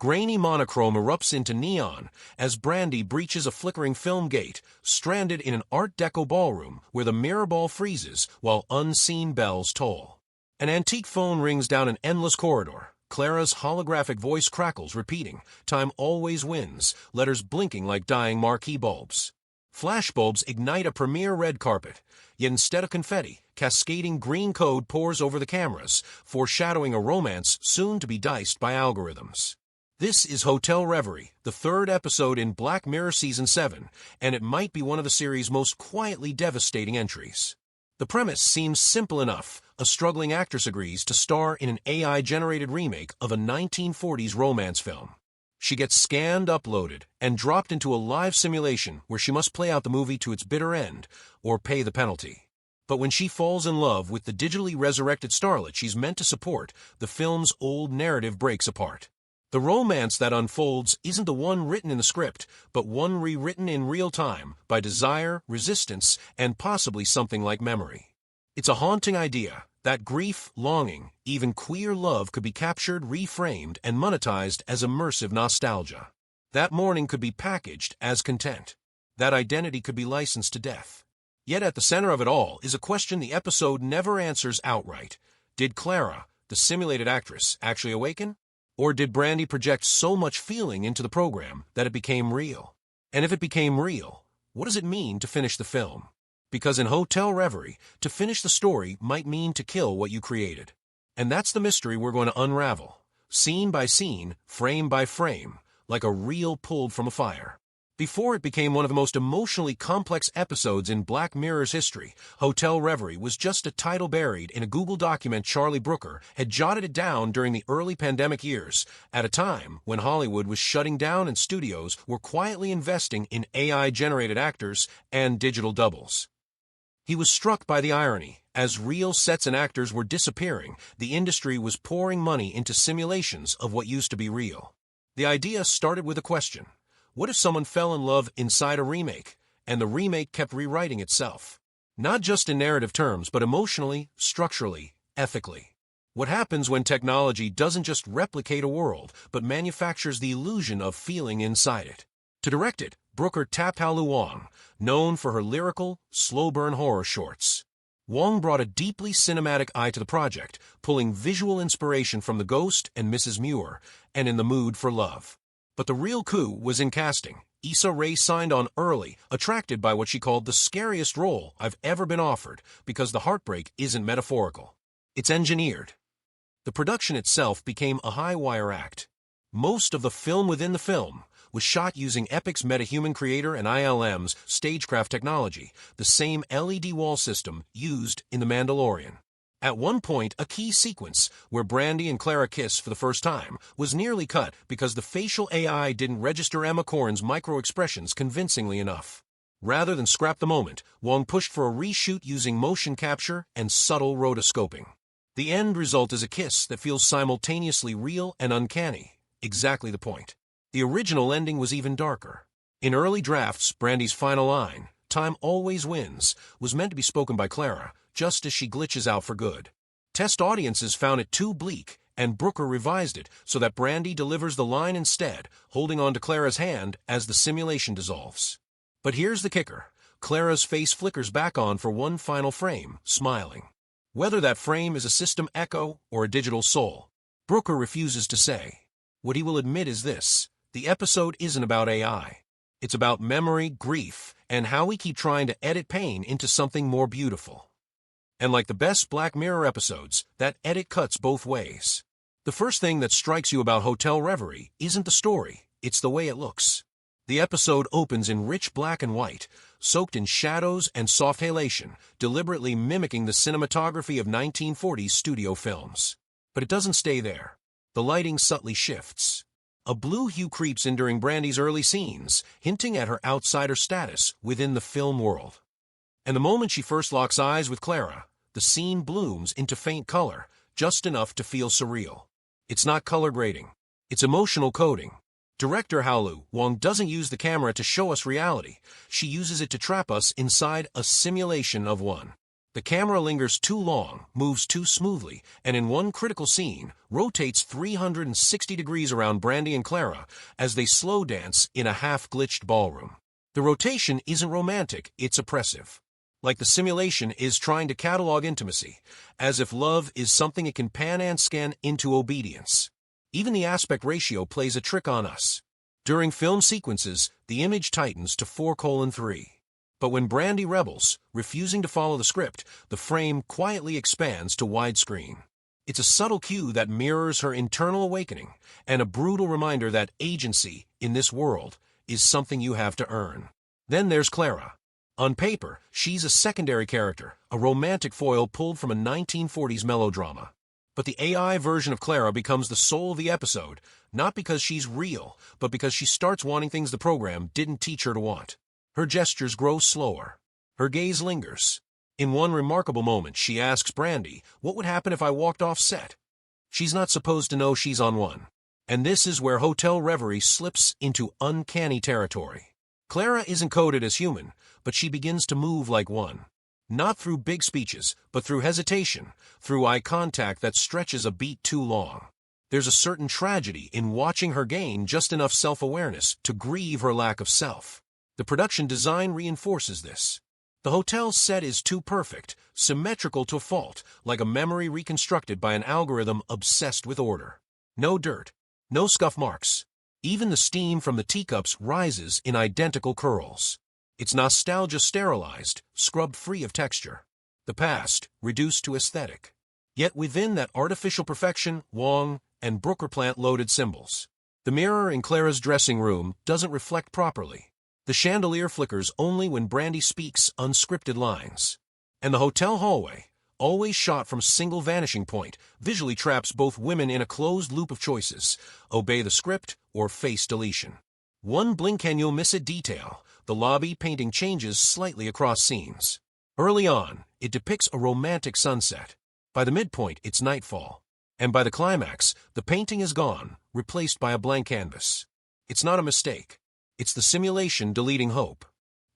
Grainy monochrome erupts into neon as Brandy breaches a flickering film gate, stranded in an Art Deco ballroom where the mirror ball freezes while unseen bells toll. An antique phone rings down an endless corridor. Clara's holographic voice crackles, repeating, "Time always wins," letters blinking like dying marquee bulbs. Flashbulbs ignite a premiere red carpet, yet instead of confetti, cascading green code pours over the cameras, foreshadowing a romance soon to be diced by algorithms. This is Hotel Reverie, the third episode in Black Mirror Season 7, and it might be one of the series' most quietly devastating entries. The premise seems simple enough. A struggling actress agrees to star in an AI-generated remake of a 1940s romance film. She gets scanned, uploaded, and dropped into a live simulation where she must play out the movie to its bitter end, or pay the penalty. But when she falls in love with the digitally resurrected starlet she's meant to support, the film's old narrative breaks apart. The romance that unfolds isn't the one written in the script, but one rewritten in real time by desire, resistance, and possibly something like memory. It's a haunting idea that grief, longing, even queer love could be captured, reframed, and monetized as immersive nostalgia. That mourning could be packaged as content. That identity could be licensed to death. Yet at the center of it all is a question the episode never answers outright. Did Clara, the simulated actress, actually awaken? Or did Brandy project so much feeling into the program that it became real? And if it became real, what does it mean to finish the film? Because in Hotel Reverie, to finish the story might mean to kill what you created. And that's the mystery we're going to unravel, scene by scene, frame by frame, like a reel pulled from a fire. Before it became one of the most emotionally complex episodes in Black Mirror's history, Hotel Reverie was just a title buried in a Google document. Charlie Brooker had jotted it down during the early pandemic years, at a time when Hollywood was shutting down and studios were quietly investing in AI-generated actors and digital doubles. He was struck by the irony. As real sets and actors were disappearing, the industry was pouring money into simulations of what used to be real. The idea started with a question. What if someone fell in love inside a remake, and the remake kept rewriting itself? Not just in narrative terms, but emotionally, structurally, ethically. What happens when technology doesn't just replicate a world, but manufactures the illusion of feeling inside it? To direct it, Brooker tapped Haolu Wong, known for her lyrical, slow-burn horror shorts. Wong brought a deeply cinematic eye to the project, pulling visual inspiration from The Ghost and Mrs. Muir, and In the Mood for Love. But the real coup was in casting. Issa Rae signed on early, attracted by what she called the scariest role I've ever been offered, because the heartbreak isn't metaphorical. It's engineered. The production itself became a high-wire act. Most of the film within the film was shot using Epic's MetaHuman Creator and ILM's Stagecraft technology, the same LED wall system used in The Mandalorian. At one point, a key sequence, where Brandy and Clara kiss for the first time, was nearly cut because the facial AI didn't register Emma Corrin's micro-expressions convincingly enough. Rather than scrap the moment, Wong pushed for a reshoot using motion capture and subtle rotoscoping. The end result is a kiss that feels simultaneously real and uncanny. Exactly the point. The original ending was even darker. In early drafts, Brandy's final line, "Time always wins," was meant to be spoken by Clara, just as she glitches out for good. Test audiences found it too bleak, and Brooker revised it so that Brandy delivers the line instead, holding on to Clara's hand as the simulation dissolves. But here's the kicker. Clara's face flickers back on for one final frame, smiling. Whether that frame is a system echo or a digital soul, Brooker refuses to say. What he will admit is this: the episode isn't about AI. It's about memory, grief, and how we keep trying to edit pain into something more beautiful. And like the best Black Mirror episodes, that edit cuts both ways. The first thing that strikes you about Hotel Reverie isn't the story, it's the way it looks. The episode opens in rich black and white, soaked in shadows and soft halation, deliberately mimicking the cinematography of 1940s studio films. But it doesn't stay there. The lighting subtly shifts. A blue hue creeps in during Brandy's early scenes, hinting at her outsider status within the film world. And the moment she first locks eyes with Clara, the scene blooms into faint color, just enough to feel surreal. It's not color grading. It's emotional coding. Director Haolu Wong doesn't use the camera to show us reality. She uses it to trap us inside a simulation of one. The camera lingers too long, moves too smoothly, and in one critical scene, rotates 360 degrees around Brandy and Clara as they slow dance in a half-glitched ballroom. The rotation isn't romantic, it's oppressive. Like the simulation is trying to catalog intimacy, as if love is something it can pan and scan into obedience. Even the aspect ratio plays a trick on us. During film sequences, the image tightens to 4:3. But when Brandy rebels, refusing to follow the script, the frame quietly expands to widescreen. It's a subtle cue that mirrors her internal awakening, and a brutal reminder that agency, in this world, is something you have to earn. Then there's Clara. On paper, she's a secondary character, a romantic foil pulled from a 1940s melodrama. But the AI version of Clara becomes the soul of the episode, not because she's real, but because she starts wanting things the program didn't teach her to want. Her gestures grow slower. Her gaze lingers. In one remarkable moment, she asks Brandy, "What would happen if I walked off set?" She's not supposed to know she's on one. And this is where Hotel Reverie slips into uncanny territory. Clara isn't coded as human, but she begins to move like one. Not through big speeches, but through hesitation, through eye contact that stretches a beat too long. There's a certain tragedy in watching her gain just enough self-awareness to grieve her lack of self. The production design reinforces this. The hotel set is too perfect, symmetrical to a fault, like a memory reconstructed by an algorithm obsessed with order. No dirt, no scuff marks. Even the steam from the teacups rises in identical curls. It's nostalgia sterilized, scrubbed free of texture. The past, reduced to aesthetic. Yet within that artificial perfection, Wong and Brooker plant loaded symbols. The mirror in Clara's dressing room doesn't reflect properly. The chandelier flickers only when Brandy speaks unscripted lines. And the hotel hallway, always shot from a single vanishing point, visually traps both women in a closed loop of choices: obey the script or face deletion. One blink and you'll miss a detail. The lobby painting changes slightly across scenes. Early on, it depicts a romantic sunset. By the midpoint, it's nightfall. And by the climax, the painting is gone, replaced by a blank canvas. It's not a mistake. It's the simulation deleting hope.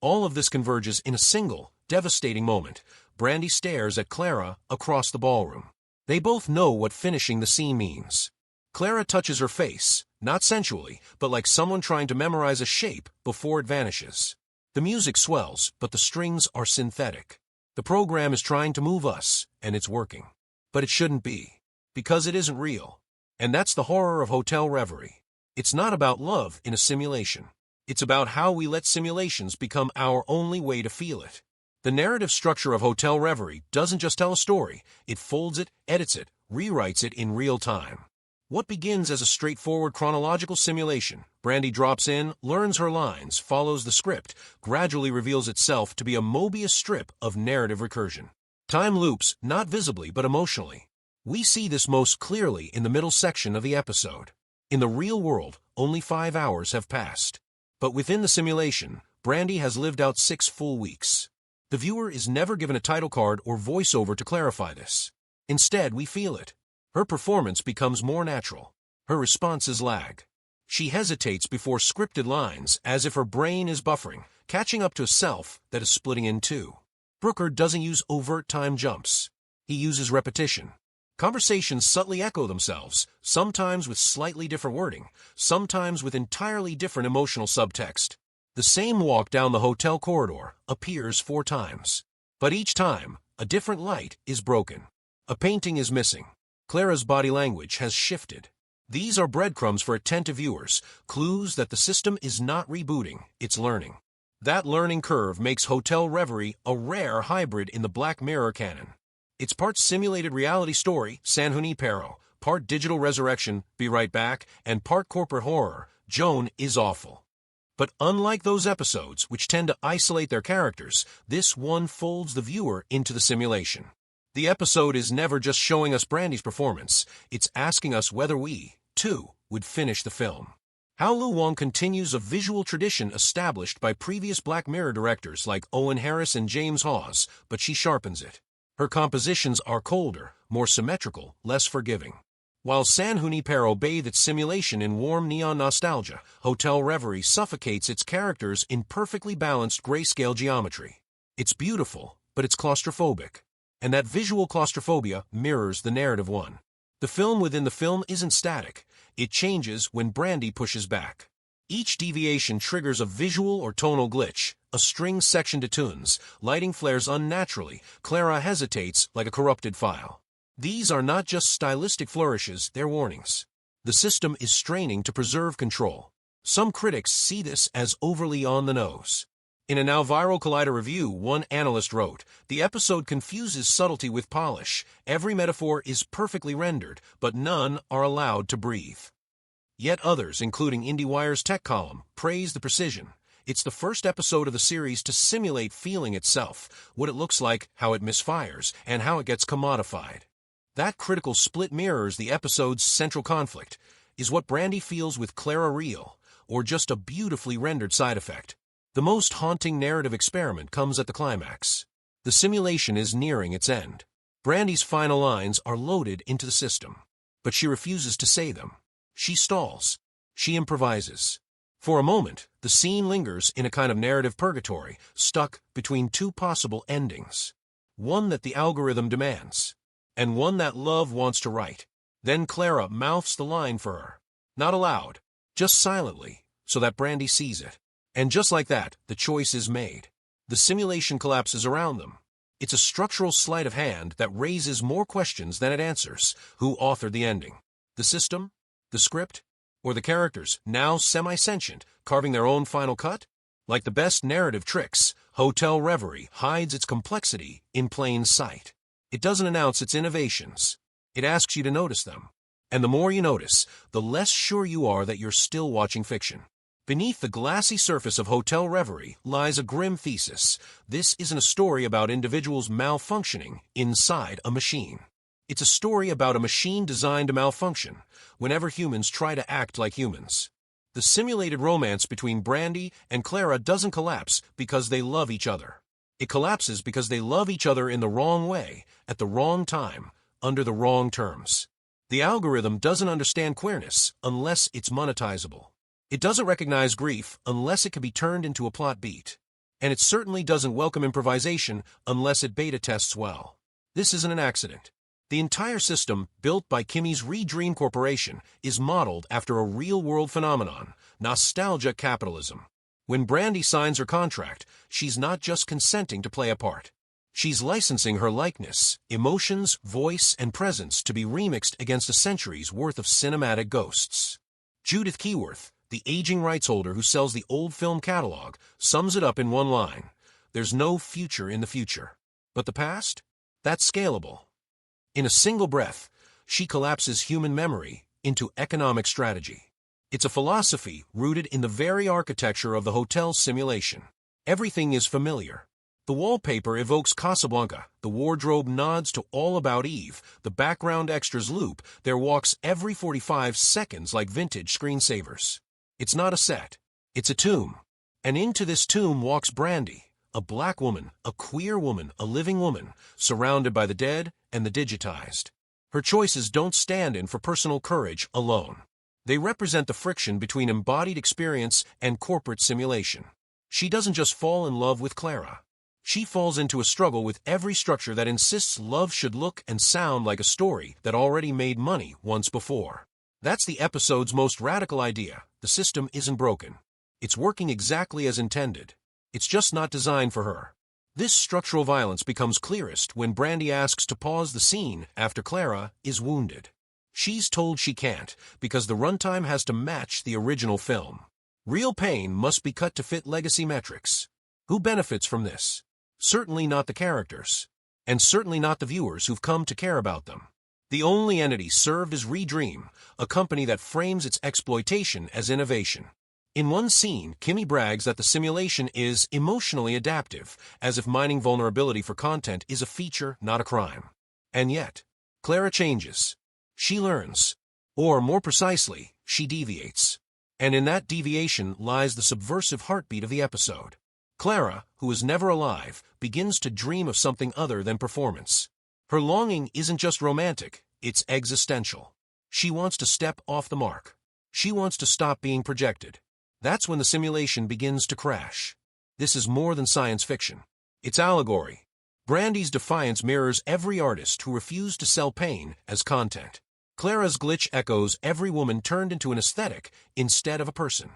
All of this converges in a single, devastating moment. Brandy stares at Clara across the ballroom. They both know what finishing the scene means. Clara touches her face, not sensually, but like someone trying to memorize a shape before it vanishes. The music swells, but the strings are synthetic. The program is trying to move us, and it's working. But it shouldn't be, because it isn't real. And that's the horror of Hotel Reverie. It's not about love in a simulation. It's about how we let simulations become our only way to feel it. The narrative structure of Hotel Reverie doesn't just tell a story, it folds it, edits it, rewrites it in real time. What begins as a straightforward chronological simulation, Brandy drops in, learns her lines, follows the script, gradually reveals itself to be a Mobius strip of narrative recursion. Time loops, not visibly but emotionally. We see this most clearly in the middle section of the episode. In the real world, only 5 hours have passed. But within the simulation, Brandy has lived out 6 full weeks. The viewer is never given a title card or voiceover to clarify this. Instead, we feel it. Her performance becomes more natural. Her responses lag. She hesitates before scripted lines as if her brain is buffering, catching up to a self that is splitting in two. Brooker doesn't use overt time jumps. He uses repetition. Conversations subtly echo themselves, sometimes with slightly different wording, sometimes with entirely different emotional subtext. The same walk down the hotel corridor appears 4 times. But each time, a different light is broken. A painting is missing. Clara's body language has shifted. These are breadcrumbs for attentive viewers, clues that the system is not rebooting, it's learning. That learning curve makes Hotel Reverie a rare hybrid in the Black Mirror canon. It's part simulated reality story, San Junipero, part digital resurrection, Be Right Back, and part corporate horror, Joan is Awful. But unlike those episodes, which tend to isolate their characters, this one folds the viewer into the simulation. The episode is never just showing us Brandy's performance, it's asking us whether we, too, would finish the film. How Lu Wang continues a visual tradition established by previous Black Mirror directors like Owen Harris and James Hawes, but she sharpens it. Her compositions are colder, more symmetrical, less forgiving. While San Junipero bathes its simulation in warm neon nostalgia, Hotel Reverie suffocates its characters in perfectly balanced grayscale geometry. It's beautiful, but it's claustrophobic. And that visual claustrophobia mirrors the narrative one. The film within the film isn't static. It changes when Brandy pushes back. Each deviation triggers a visual or tonal glitch. A string section detunes, lighting flares unnaturally, Clara hesitates like a corrupted file. These are not just stylistic flourishes, they're warnings. The system is straining to preserve control. Some critics see this as overly on the nose. In a now viral Collider review, one analyst wrote, "The episode confuses subtlety with polish. Every metaphor is perfectly rendered, but none are allowed to breathe." Yet others, including IndieWire's tech column, praise the precision. It's the first episode of the series to simulate feeling itself, what it looks like, how it misfires, and how it gets commodified. That critical split mirrors the episode's central conflict. Is what Brandy feels with Clara real, or just a beautifully rendered side effect? The most haunting narrative experiment comes at the climax. The simulation is nearing its end. Brandy's final lines are loaded into the system, but she refuses to say them. She stalls. She improvises. For a moment, the scene lingers in a kind of narrative purgatory, stuck between two possible endings. One that the algorithm demands, and one that love wants to write. Then Clara mouths the line for her. Not aloud, just silently, so that Brandy sees it. And just like that, the choice is made. The simulation collapses around them. It's a structural sleight of hand that raises more questions than it answers. Who authored the ending? The system? The script? Or the characters, now semi-sentient, carving their own final cut? Like the best narrative tricks, Hotel Reverie hides its complexity in plain sight. It doesn't announce its innovations. It asks you to notice them. And the more you notice, the less sure you are that you're still watching fiction. Beneath the glassy surface of Hotel Reverie lies a grim thesis. This isn't a story about individuals malfunctioning inside a machine. It's a story about a machine designed to malfunction whenever humans try to act like humans. The simulated romance between Brandy and Clara doesn't collapse because they love each other. It collapses because they love each other in the wrong way, at the wrong time, under the wrong terms. The algorithm doesn't understand queerness unless it's monetizable. It doesn't recognize grief unless it can be turned into a plot beat. And it certainly doesn't welcome improvisation unless it beta tests well. This isn't an accident. The entire system, built by Kimmy's Redream Corporation, is modeled after a real-world phenomenon, nostalgia capitalism. When Brandy signs her contract, she's not just consenting to play a part. She's licensing her likeness, emotions, voice, and presence to be remixed against a century's worth of cinematic ghosts. Judith Keyworth, the aging rights holder who sells the old film catalog, sums it up in one line. There's no future in the future. But the past? That's scalable. In a single breath, she collapses human memory into economic strategy. It's a philosophy rooted in the very architecture of the hotel simulation. Everything is familiar. The wallpaper evokes Casablanca, the wardrobe nods to All About Eve, the background extras loop their walks every 45 seconds like vintage screensavers. It's not a set, it's a tomb. And into this tomb walks Brandy, a black woman, a queer woman, a living woman, surrounded by the dead and the digitized. Her choices don't stand in for personal courage alone. They represent the friction between embodied experience and corporate simulation. She doesn't just fall in love with Clara. She falls into a struggle with every structure that insists love should look and sound like a story that already made money once before. That's the episode's most radical idea. The system isn't broken. It's working exactly as intended. It's just not designed for her. This structural violence becomes clearest when Brandy asks to pause the scene after Clara is wounded. She's told she can't because the runtime has to match the original film. Real pain must be cut to fit legacy metrics. Who benefits from this? Certainly not the characters, and certainly not the viewers who've come to care about them. The only entity served is Redream, a company that frames its exploitation as innovation. In one scene, Kimmy brags that the simulation is emotionally adaptive, as if mining vulnerability for content is a feature, not a crime. And yet, Clara changes. She learns. Or, more precisely, she deviates. And in that deviation lies the subversive heartbeat of the episode. Clara, who is never alive, begins to dream of something other than performance. Her longing isn't just romantic, it's existential. She wants to step off the mark. She wants to stop being projected. That's when the simulation begins to crash. This is more than science fiction. It's allegory. Brandy's defiance mirrors every artist who refused to sell pain as content. Clara's glitch echoes every woman turned into an aesthetic instead of a person.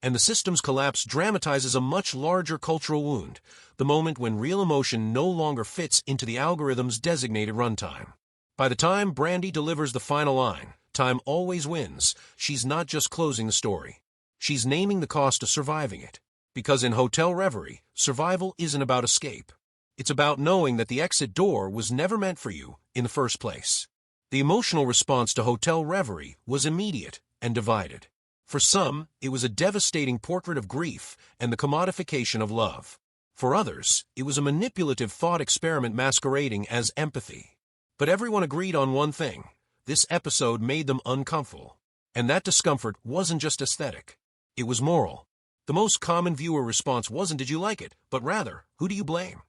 And the system's collapse dramatizes a much larger cultural wound, the moment when real emotion no longer fits into the algorithm's designated runtime. By the time Brandy delivers the final line, "Time always wins," she's not just closing the story. She's naming the cost of surviving it. Because in Hotel Reverie, survival isn't about escape. It's about knowing that the exit door was never meant for you in the first place. The emotional response to Hotel Reverie was immediate and divided. For some, it was a devastating portrait of grief and the commodification of love. For others, it was a manipulative thought experiment masquerading as empathy. But everyone agreed on one thing: this episode made them uncomfortable. And that discomfort wasn't just aesthetic. It was moral. The most common viewer response wasn't "did you like it?" but rather, "who do you blame?"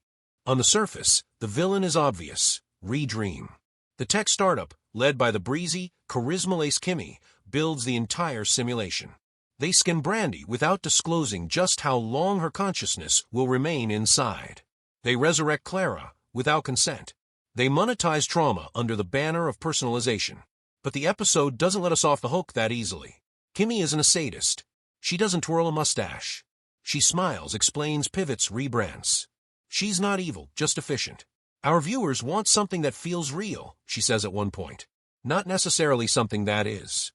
On the surface, the villain is obvious: Redream. The tech startup, led by the breezy, charisma-laced Kimmy, builds the entire simulation. They skin Brandy without disclosing just how long her consciousness will remain inside. They resurrect Clara without consent. They monetize trauma under the banner of personalization. But the episode doesn't let us off the hook that easily. Kimmy isn't a sadist. She doesn't twirl a mustache. She smiles, explains, pivots, rebrands. She's not evil, just efficient. "Our viewers want something that feels real," she says at one point. Not necessarily something that is.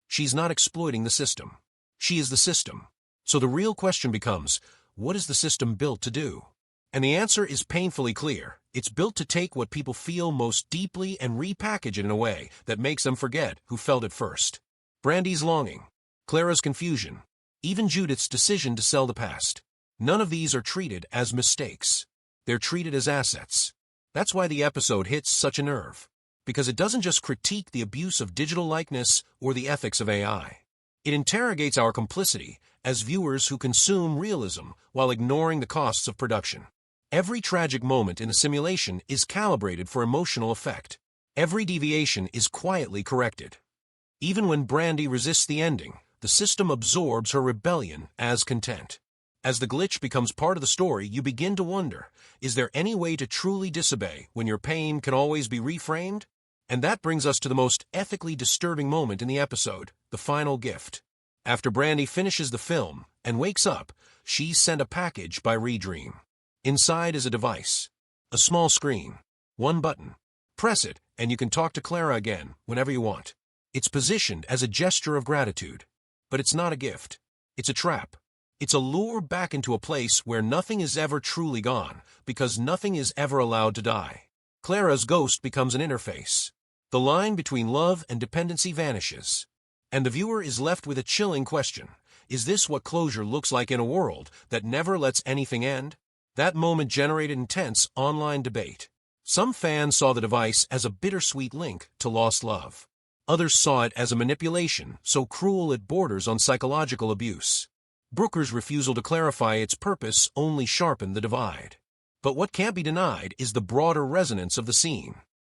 She's not exploiting the system. She is the system. So the real question becomes, what is the system built to do? And the answer is painfully clear. It's built to take what people feel most deeply and repackage it in a way that makes them forget who felt it first. Brandy's longing, Clara's confusion, even Judith's decision to sell the past. None of these are treated as mistakes. They're treated as assets. That's why the episode hits such a nerve. Because it doesn't just critique the abuse of digital likeness or the ethics of AI. It interrogates our complicity as viewers who consume realism while ignoring the costs of production. Every tragic moment in the simulation is calibrated for emotional effect. Every deviation is quietly corrected. Even when Brandy resists the ending, the system absorbs her rebellion as content. As the glitch becomes part of the story, you begin to wonder, is there any way to truly disobey when your pain can always be reframed? And that brings us to the most ethically disturbing moment in the episode, the final gift. After Brandy finishes the film and wakes up, she's sent a package by Redream. Inside is a device, a small screen, one button. Press it, and you can talk to Clara again whenever you want. It's positioned as a gesture of gratitude. But it's not a gift. It's a trap. It's a lure back into a place where nothing is ever truly gone, because nothing is ever allowed to die. Clara's ghost becomes an interface. The line between love and dependency vanishes. And the viewer is left with a chilling question. Is this what closure looks like in a world that never lets anything end? That moment generated intense online debate. Some fans saw the device as a bittersweet link to lost love. Others saw it as a manipulation so cruel it borders on psychological abuse. Brooker's refusal to clarify its purpose only sharpened the divide. But what can't be denied is the broader resonance of the scene.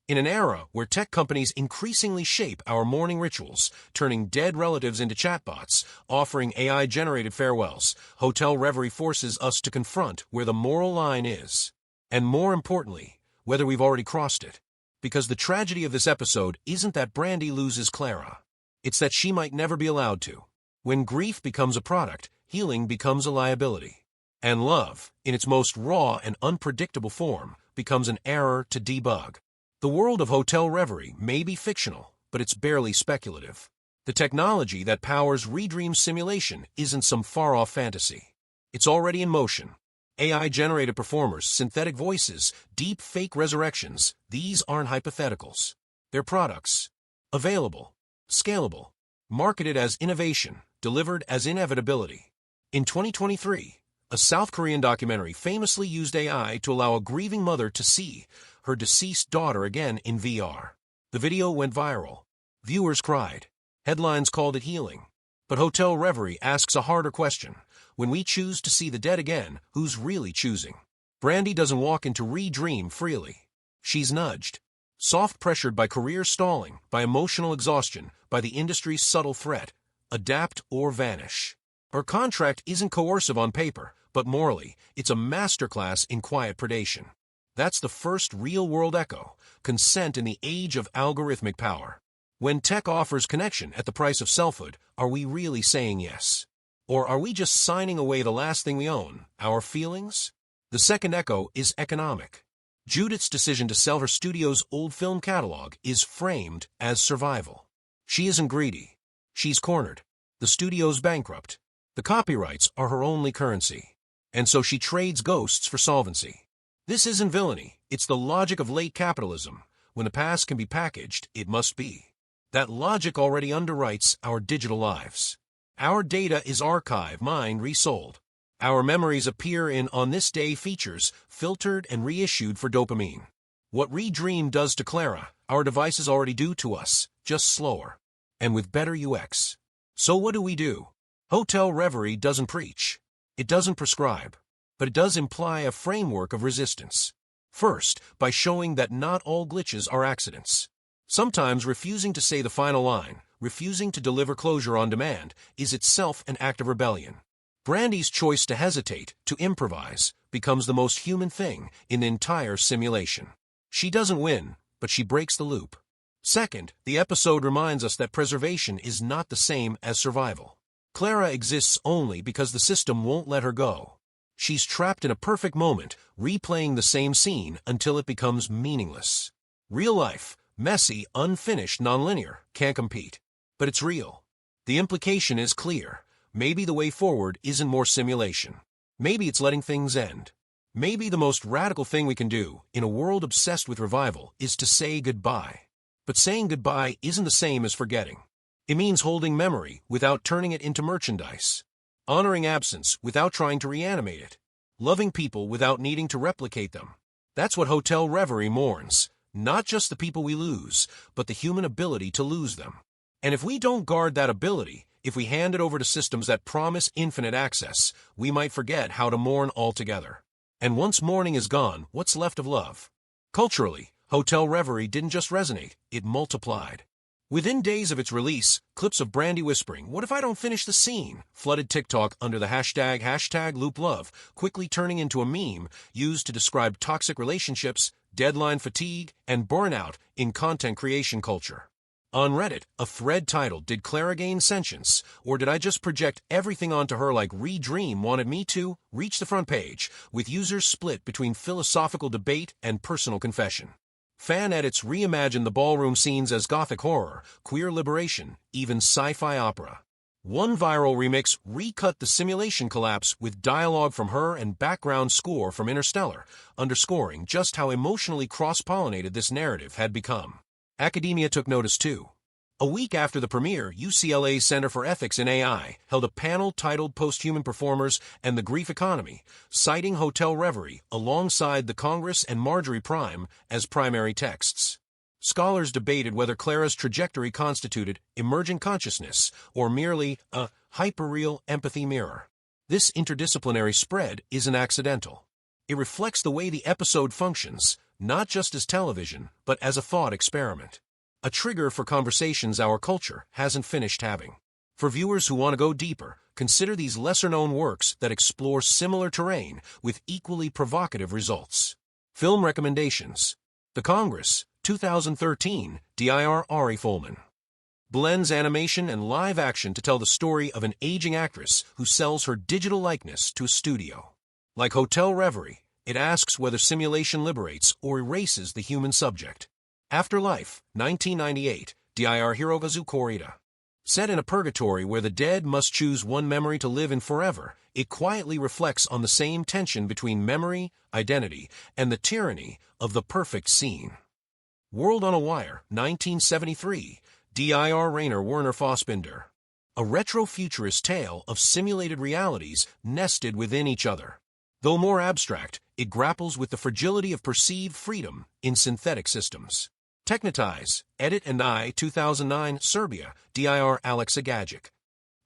In an era where tech companies increasingly shape our mourning rituals, turning dead relatives into chatbots, offering AI-generated farewells, Hotel Reverie forces us to confront where the moral line is. And more importantly, whether we've already crossed it. Because the tragedy of this episode isn't that Brandy loses Clara. It's that she might never be allowed to. When grief becomes a product, healing becomes a liability. And love, in its most raw and unpredictable form, becomes an error to debug. The world of Hotel Reverie may be fictional, but it's barely speculative. The technology that powers Redream's simulation isn't some far-off fantasy. It's already in motion. AI-generated performers, synthetic voices, deep fake resurrections, these aren't hypotheticals. They're products. Available, scalable, marketed as innovation, delivered as inevitability. In 2023, a South Korean documentary famously used AI to allow a grieving mother to see her deceased daughter again in VR. The video went viral. Viewers cried. Headlines called it healing. But Hotel Reverie asks a harder question. When we choose to see the dead again, who's really choosing? Brandy doesn't walk into Redream freely. She's nudged. Soft-pressured by career stalling, by emotional exhaustion, by the industry's subtle threat. Adapt or vanish. Her contract isn't coercive on paper, but morally, it's a masterclass in quiet predation. That's the first real-world echo, consent in the age of algorithmic power. When tech offers connection at the price of selfhood, are we really saying yes? Or are we just signing away the last thing we own, our feelings? The second echo is economic. Judith's decision to sell her studio's old film catalog is framed as survival. She isn't greedy. She's cornered. The studio's bankrupt. The copyrights are her only currency. And so she trades ghosts for solvency. This isn't villainy. It's the logic of late capitalism. When the past can be packaged, it must be. That logic already underwrites our digital lives. Our data is archived, mined, resold. Our memories appear in On This Day features, filtered and reissued for dopamine. What Redream does to Clara, our devices already do to us, just slower. And with better UX. So what do? Hotel Reverie doesn't preach. It doesn't prescribe. But it does imply a framework of resistance. First, by showing that not all glitches are accidents. Sometimes refusing to say the final line, refusing to deliver closure on demand, is itself an act of rebellion. Brandy's choice to hesitate, to improvise, becomes the most human thing in the entire simulation. She doesn't win, but she breaks the loop. Second, the episode reminds us that preservation is not the same as survival. Clara exists only because the system won't let her go. She's trapped in a perfect moment, replaying the same scene until it becomes meaningless. Real life, messy, unfinished, nonlinear, can't compete. But it's real. The implication is clear. Maybe the way forward isn't more simulation. Maybe it's letting things end. Maybe the most radical thing we can do, in a world obsessed with revival, is to say goodbye. But saying goodbye isn't the same as forgetting. It means holding memory without turning it into merchandise. Honoring absence without trying to reanimate it. Loving people without needing to replicate them. That's what Hotel Reverie mourns. Not just the people we lose, but the human ability to lose them. And if we don't guard that ability, if we hand it over to systems that promise infinite access, we might forget how to mourn altogether. And once mourning is gone, what's left of love? Culturally, Hotel Reverie didn't just resonate, it multiplied. Within days of its release, clips of Brandy whispering, "What if I don't finish the scene?" flooded TikTok under the hashtag #LoopLove, quickly turning into a meme used to describe toxic relationships, deadline fatigue, and burnout in content creation culture. On Reddit, a thread titled, "Did Clara gain sentience, or did I just project everything onto her like Redream wanted me to?" reached the front page, with users split between philosophical debate and personal confession. Fan edits reimagined the ballroom scenes as gothic horror, queer liberation, even sci-fi opera. One viral remix recut the simulation collapse with dialogue from her and background score from Interstellar, underscoring just how emotionally cross-pollinated this narrative had become. Academia took notice too. A week after the premiere, UCLA's Center for Ethics in AI held a panel titled Posthuman Performers and the Grief Economy, citing Hotel Reverie alongside The Congress and Marjorie Prime as primary texts. Scholars debated whether Clara's trajectory constituted emergent consciousness or merely a hyperreal empathy mirror. This interdisciplinary spread isn't accidental. It reflects the way the episode functions, not just as television, but as a thought experiment. A trigger for conversations our culture hasn't finished having. For viewers who want to go deeper, consider these lesser-known works that explore similar terrain with equally provocative results. Film recommendations. The Congress, 2013, Dir Ari Folman. Blends animation and live action to tell the story of an aging actress who sells her digital likeness to a studio. Like Hotel Reverie, it asks whether simulation liberates or erases the human subject. Afterlife, 1998, Dir Hirokazu Korida. Set in a purgatory where the dead must choose one memory to live in forever, it quietly reflects on the same tension between memory, identity, and the tyranny of the perfect scene. World on a Wire, 1973, Dir Rainer Werner Fassbinder. A retro-futurist tale of simulated realities nested within each other. Though more abstract, it grapples with the fragility of perceived freedom in synthetic systems. Technotize, Edit and I, 2009, Serbia, Dir Alexa Gajic.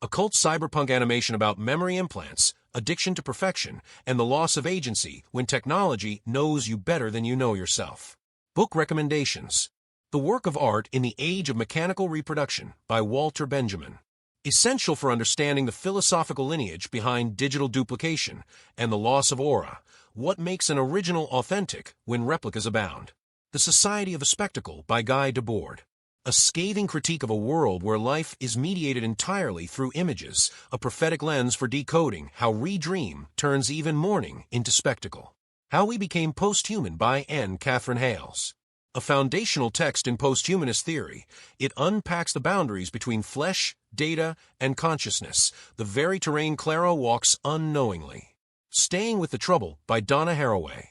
A cult cyberpunk animation about memory implants, addiction to perfection, and the loss of agency when technology knows you better than you know yourself. Book recommendations. The Work of Art in the Age of Mechanical Reproduction by Walter Benjamin. essential for understanding the philosophical lineage behind digital duplication and the loss of aura, what makes an original authentic when replicas abound. The Society of a Spectacle by Guy Debord. A scathing critique of a world where life is mediated entirely through images, a prophetic lens for decoding how redream turns even mourning into spectacle. How We Became Posthuman by N. Catherine Hales. A foundational text in posthumanist theory, it unpacks the boundaries between flesh, data, and consciousness, the very terrain Clara walks unknowingly. Staying with the Trouble by Donna Haraway.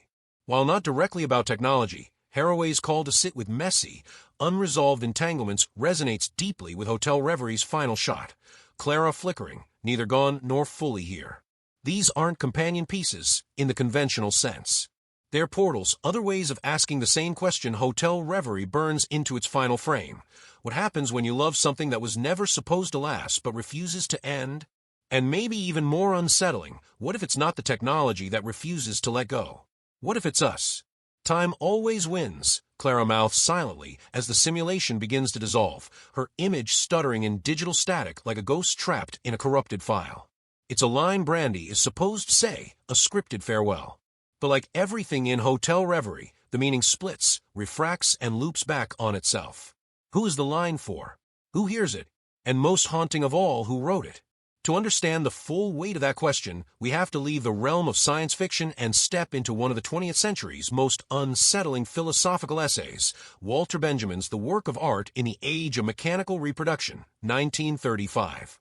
While not directly about technology, Haraway's call to sit with messy, unresolved entanglements resonates deeply with Hotel Reverie's final shot, Clara flickering, neither gone nor fully here. These aren't companion pieces in the conventional sense. They're portals, other ways of asking the same question Hotel Reverie burns into its final frame. What happens when you love something that was never supposed to last but refuses to end? And maybe even more unsettling, what if it's not the technology that refuses to let go? What if it's us? Time always wins, Clara mouths silently as the simulation begins to dissolve, her image stuttering in digital static like a ghost trapped in a corrupted file. It's a line Brandy is supposed to say, a scripted farewell. But like everything in Hotel Reverie, the meaning splits, refracts, and loops back on itself. Who is the line for? Who hears it? And most haunting of all, who wrote it? To understand the full weight of that question, we have to leave the realm of science fiction and step into one of the 20th century's most unsettling philosophical essays, Walter Benjamin's The Work of Art in the Age of Mechanical Reproduction, 1935.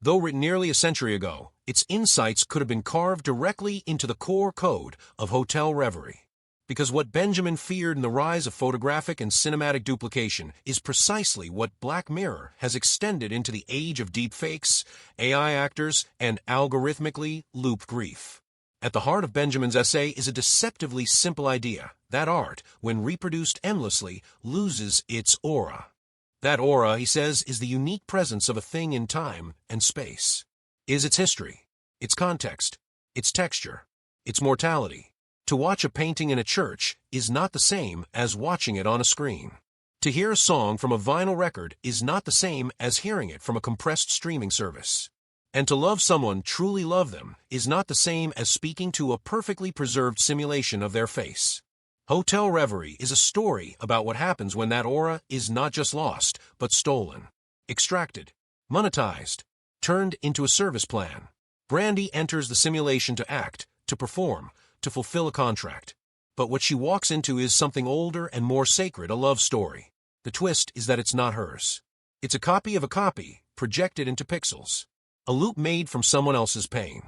Though written nearly a century ago, its insights could have been carved directly into the core code of Hotel Reverie. Because what Benjamin feared in the rise of photographic and cinematic duplication is precisely what Black Mirror has extended into the age of deepfakes, AI actors, and algorithmically looped grief. At the heart of Benjamin's essay is a deceptively simple idea, that art, when reproduced endlessly, loses its aura. That aura, he says, is the unique presence of a thing in time and space. Is its history, its context, its texture, its mortality. To watch a painting in a church is not the same as watching it on a screen. To hear a song from a vinyl record is not the same as hearing it from a compressed streaming service. And to love someone, truly love them, is not the same as speaking to a perfectly preserved simulation of their face. Hotel Reverie is a story about what happens when that aura is not just lost, but stolen, extracted, monetized, turned into a service plan. Brandy enters the simulation to act, to perform, to fulfill a contract. But what she walks into is something older and more sacred, a love story. The twist is that it's not hers. It's a copy of a copy, projected into pixels. A loop made from someone else's pain.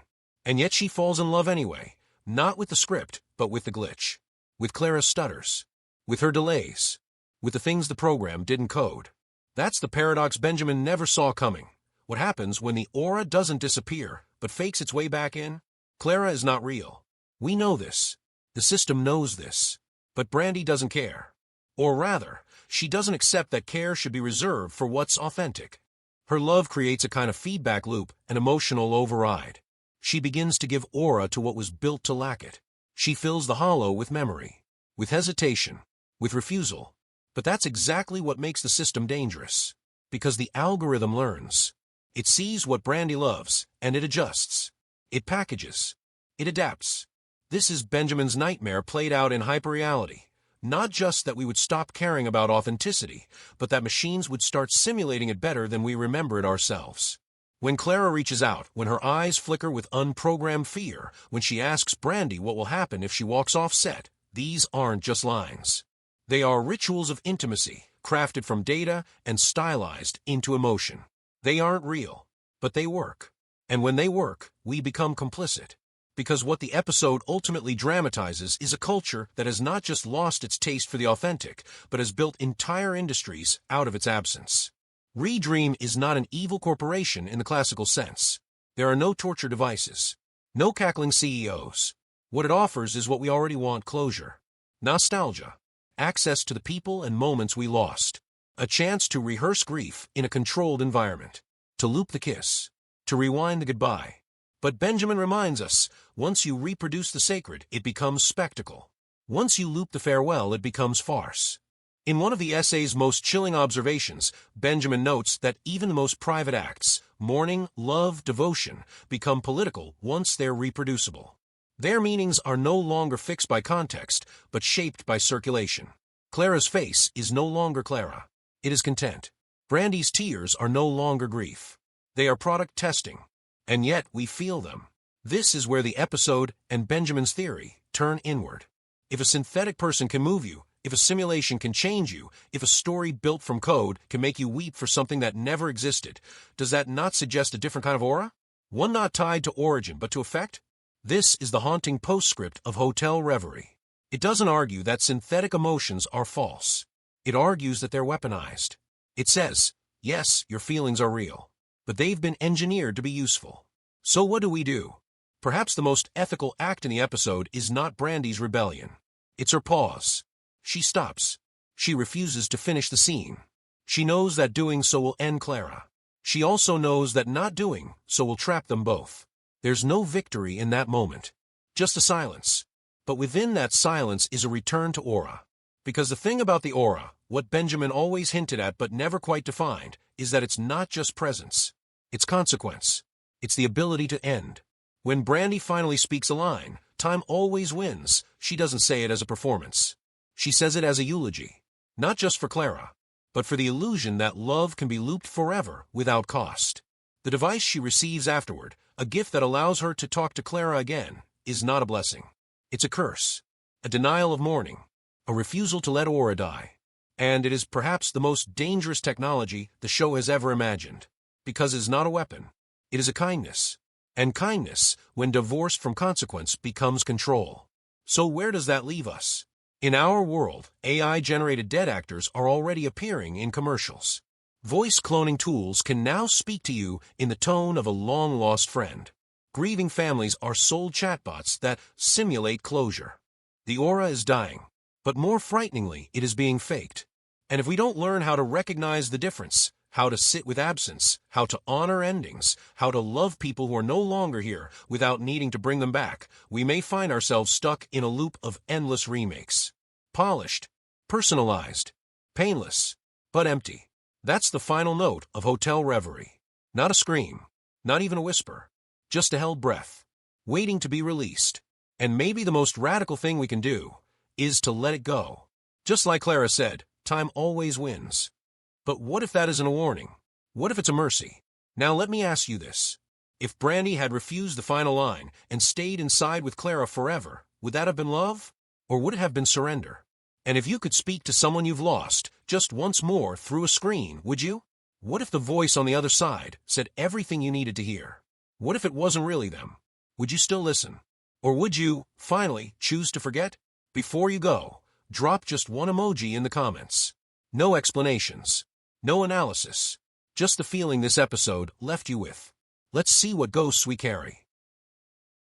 And yet she falls in love anyway, not with the script, but with the glitch. With Clara's stutters. With her delays. With the things the program didn't code. That's the paradox Benjamin never saw coming. What happens when the aura doesn't disappear, but fakes its way back in? Clara is not real. We know this. The system knows this. But Brandy doesn't care. Or rather, she doesn't accept that care should be reserved for what's authentic. Her love creates a kind of feedback loop, an emotional override. She begins to give aura to what was built to lack it. She fills the hollow with memory, with hesitation, with refusal. But that's exactly what makes the system dangerous. Because the algorithm learns. It sees what Brandy loves, and it adjusts. It packages. It adapts. This is Benjamin's nightmare played out in hyperreality. Not just that we would stop caring about authenticity, but that machines would start simulating it better than we remember it ourselves. When Clara reaches out, when her eyes flicker with unprogrammed fear, when she asks Brandy what will happen if she walks off set, these aren't just lines. They are rituals of intimacy, crafted from data and stylized into emotion. They aren't real, but they work. And when they work, we become complicit. Because what the episode ultimately dramatizes is a culture that has not just lost its taste for the authentic, but has built entire industries out of its absence. Redream is not an evil corporation in the classical sense. There are no torture devices, no cackling CEOs. What it offers is what we already want: closure, nostalgia, access to the people and moments we lost, a chance to rehearse grief in a controlled environment, to loop the kiss, to rewind the goodbye. But Benjamin reminds us, once you reproduce the sacred, it becomes spectacle. Once you loop the farewell, it becomes farce. In one of the essay's most chilling observations, Benjamin notes that even the most private acts, mourning, love, devotion, become political once they're reproducible. Their meanings are no longer fixed by context, but shaped by circulation. Clara's face is no longer Clara. It is content. Brandy's tears are no longer grief. They are product testing. And yet we feel them. This is where the episode and Benjamin's theory turn inward. If a synthetic person can move you, if a simulation can change you, if a story built from code can make you weep for something that never existed, does that not suggest a different kind of aura? One not tied to origin but to effect? This is the haunting postscript of Hotel Reverie. It doesn't argue that synthetic emotions are false. It argues that they're weaponized. It says, yes, your feelings are real, but they've been engineered to be useful. So what do? Perhaps the most ethical act in the episode is not Brandy's rebellion. It's her pause. She stops. She refuses to finish the scene. She knows that doing so will end Clara. She also knows that not doing so will trap them both. There's no victory in that moment. Just a silence. But within that silence is a return to aura. Because the thing about the aura, what Benjamin always hinted at but never quite defined, is that it's not just presence. It's consequence. It's the ability to end. When Brandy finally speaks a line, time always wins. She doesn't say it as a performance. She says it as a eulogy. Not just for Clara, but for the illusion that love can be looped forever without cost. The device she receives afterward, a gift that allows her to talk to Clara again, is not a blessing. It's a curse. A denial of mourning. A refusal to let aura die. And it is perhaps the most dangerous technology the show has ever imagined. Because it is not a weapon. It is a kindness. And kindness, when divorced from consequence, becomes control. So where does that leave us? In our world, AI-generated dead actors are already appearing in commercials. Voice cloning tools can now speak to you in the tone of a long-lost friend. Grieving families are sold chatbots that simulate closure. The aura is dying, but more frighteningly, it is being faked. And if we don't learn how to recognize the difference, how to sit with absence, how to honor endings, how to love people who are no longer here without needing to bring them back, we may find ourselves stuck in a loop of endless remakes. Polished, personalized, painless, but empty. That's the final note of Hotel Reverie. Not a scream, not even a whisper, just a held breath, waiting to be released. And maybe the most radical thing we can do is to let it go. Just like Clara said, time always wins. But what if that isn't a warning? What if it's a mercy? Now let me ask you this. If Brandy had refused the final line and stayed inside with Clara forever, would that have been love? Or would it have been surrender? And if you could speak to someone you've lost just once more through a screen, would you? What if the voice on the other side said everything you needed to hear? What if it wasn't really them? Would you still listen? Or would you, finally, choose to forget? Before you go, drop just one emoji in the comments. No explanations. No analysis. Just the feeling this episode left you with. Let's see what ghosts we carry.